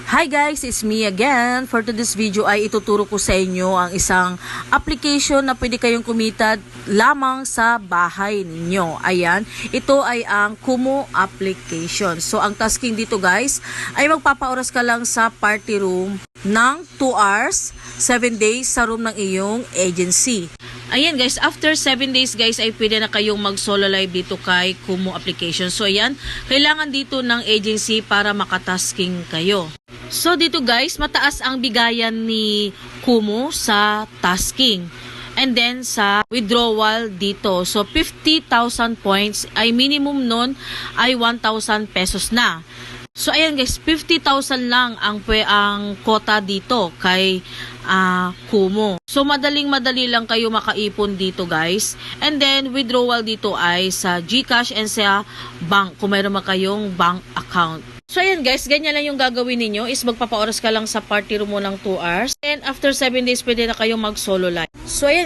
Hi guys, it's me again. For today's video ay ituturo ko sa inyo ang isang application na pwede kayong kumita lamang sa bahay ninyo. Ayan, ito ay ang Kumu application. So ang tasking dito guys ay magpapaoras ka lang sa party room ng 2 hours, 7 days sa room ng iyong agency. Ayan guys, after 7 days guys ay pwede na kayong mag solo live dito kay Kumu application. So ayan, kailangan dito ng agency para makatasking kayo. So dito guys, mataas ang bigayan ni Kumu sa tasking. And then sa withdrawal dito. So 50,000 points ay minimum nun ay 1,000 pesos na. So ayan guys, 50,000 lang ang quota dito kay Kumu. So madali lang kayo makaipon dito guys. And then withdrawal dito ay sa GCash and sa bank kung mayroon kayong bank account. So ayan guys, ganyan lang yung gagawin ninyo is magpapaoras ka lang sa party room mo ng 2 hours. And after 7 days pwede na kayong mag solo live. So ayan guys,